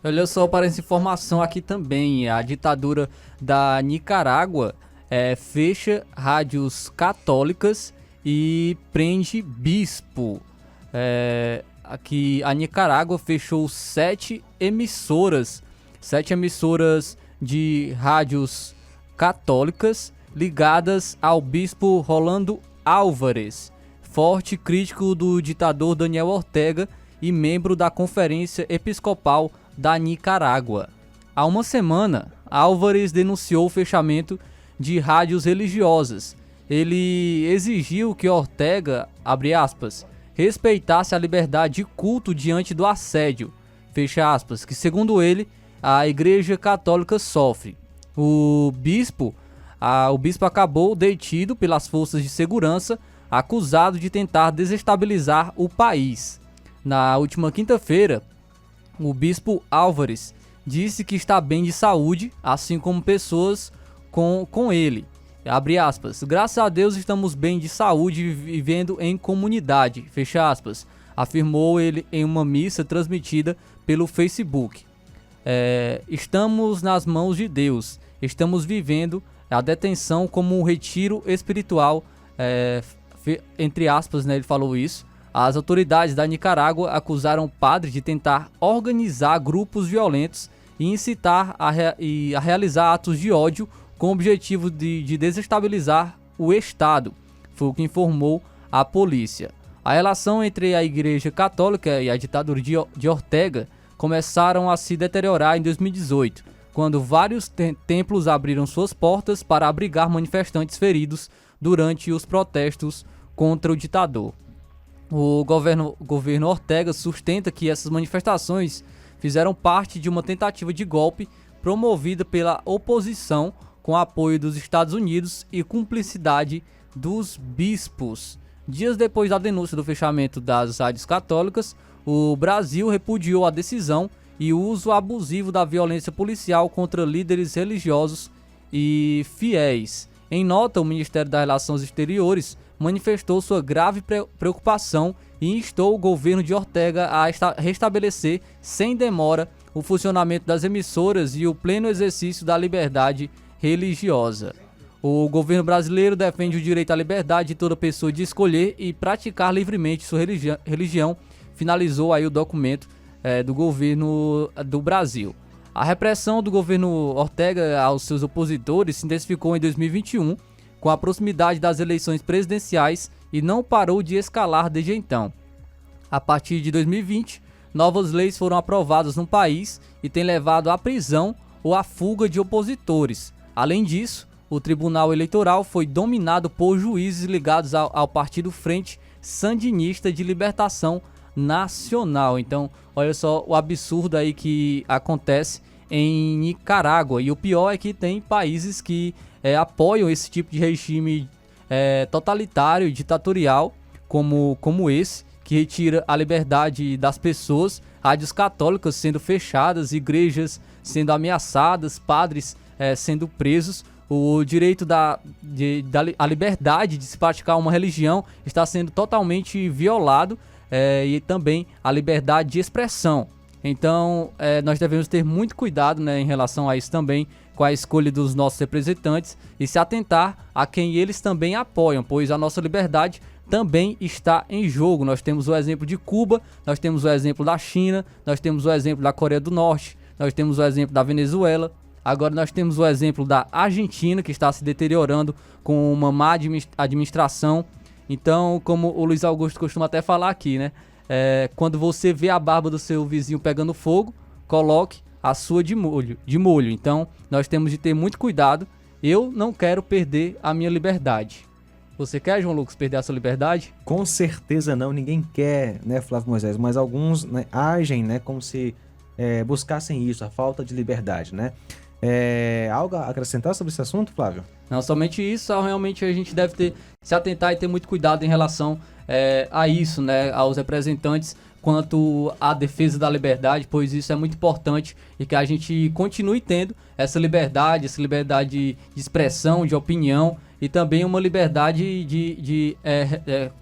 Olha só para essa informação aqui também, a ditadura da Nicarágua fecha rádios católicas e prende bispo. Aqui a Nicarágua fechou sete emissoras de rádios católicas ligadas ao bispo Rolando Álvares, forte crítico do ditador Daniel Ortega e membro da Conferência Episcopal da Nicarágua. Há uma semana, Álvares denunciou o fechamento de rádios religiosas. Ele exigiu que Ortega, abre aspas, respeitasse a liberdade de culto diante do assédio, fecha aspas, que segundo ele, a Igreja Católica sofre. O bispo acabou detido pelas forças de segurança, acusado de tentar desestabilizar o país. Na última quinta-feira, o bispo Álvares disse que está bem de saúde, assim como pessoas com ele. Abre aspas, graças a Deus estamos bem de saúde e vivendo em comunidade, fecha aspas, afirmou ele em uma missa transmitida pelo Facebook. Estamos nas mãos de Deus, estamos vivendo a detenção como um retiro espiritual, entre aspas, né, ele falou isso. As autoridades da Nicarágua acusaram o padre de tentar organizar grupos violentos e incitar a realizar atos de ódio com o objetivo de desestabilizar o Estado, foi o que informou a polícia. A relação entre a Igreja Católica e a ditadura de Ortega começaram a se deteriorar em 2018, quando vários templos abriram suas portas para abrigar manifestantes feridos durante os protestos contra o ditador. O governo Ortega sustenta que essas manifestações fizeram parte de uma tentativa de golpe promovida pela oposição com apoio dos Estados Unidos e cumplicidade dos bispos. Dias depois da denúncia do fechamento das rádios católicas, o Brasil repudiou a decisão e o uso abusivo da violência policial contra líderes religiosos e fiéis. Em nota, o Ministério das Relações Exteriores manifestou sua grave preocupação e instou o governo de Ortega a restabelecer, sem demora, o funcionamento das emissoras e o pleno exercício da liberdade religiosa. O governo brasileiro defende o direito à liberdade de toda pessoa de escolher e praticar livremente sua religião, finalizou aí o documento do governo do Brasil. A repressão do governo Ortega aos seus opositores se intensificou em 2021, com a proximidade das eleições presidenciais, e não parou de escalar desde então. A partir de 2020, novas leis foram aprovadas no país e têm levado à prisão ou à fuga de opositores. Além disso, o Tribunal Eleitoral foi dominado por juízes ligados ao Partido Frente Sandinista de Libertação Nacional. Então, olha só o absurdo aí que acontece em Nicarágua. E o pior é que tem países que apoiam esse tipo de regime totalitário, ditatorial, como esse, que retira a liberdade das pessoas, rádios católicas sendo fechadas, igrejas sendo ameaçadas, padres sendo presos. O direito a liberdade de se praticar uma religião está sendo totalmente violado, e também a liberdade de expressão. Então, nós devemos ter muito cuidado, né, em relação a isso também, com a escolha dos nossos representantes e se atentar a quem eles também apoiam, pois a nossa liberdade também está em jogo. Nós temos o exemplo de Cuba, nós temos o exemplo da China, nós temos o exemplo da Coreia do Norte, nós temos o exemplo da Venezuela. Agora nós temos o exemplo da Argentina, que está se deteriorando com uma má administração. Então, como o Luiz Augusto costuma até falar aqui, né? Quando você vê a barba do seu vizinho pegando fogo, coloque a sua de molho. Então, nós temos de ter muito cuidado. Eu não quero perder a minha liberdade. Você quer, João Lucas, perder a sua liberdade? Com certeza não, ninguém quer, né, Flávio Moisés? Mas alguns, né, agem, né, como se buscassem isso, a falta de liberdade, né? Algo a acrescentar sobre esse assunto, Flávio? Não, somente isso, só realmente a gente deve se atentar e ter muito cuidado em relação a isso, né, aos representantes quanto à defesa da liberdade, pois isso é muito importante e que a gente continue tendo essa liberdade de expressão, de opinião e também uma liberdade de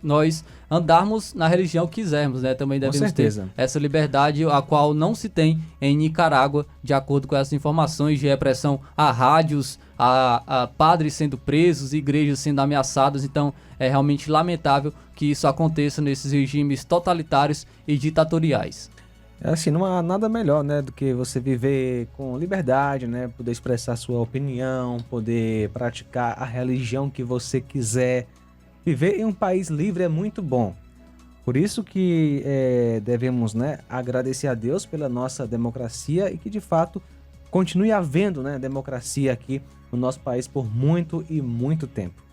nós andarmos na religião que quisermos, né? Também devemos ter certeza. essa liberdade, a qual não se tem em Nicarágua, de acordo com essas informações de repressão a rádios, a padres sendo presos, igrejas sendo ameaçadas. Então é realmente lamentável que isso aconteça nesses regimes totalitários e ditatoriais. Assim, não há nada melhor, né, do que você viver com liberdade, né, poder expressar sua opinião, poder praticar a religião que você quiser. Viver em um país livre é muito bom. Por isso que devemos, né, agradecer a Deus pela nossa democracia e que, de fato, continue havendo, né, democracia aqui no nosso país por muito e muito tempo.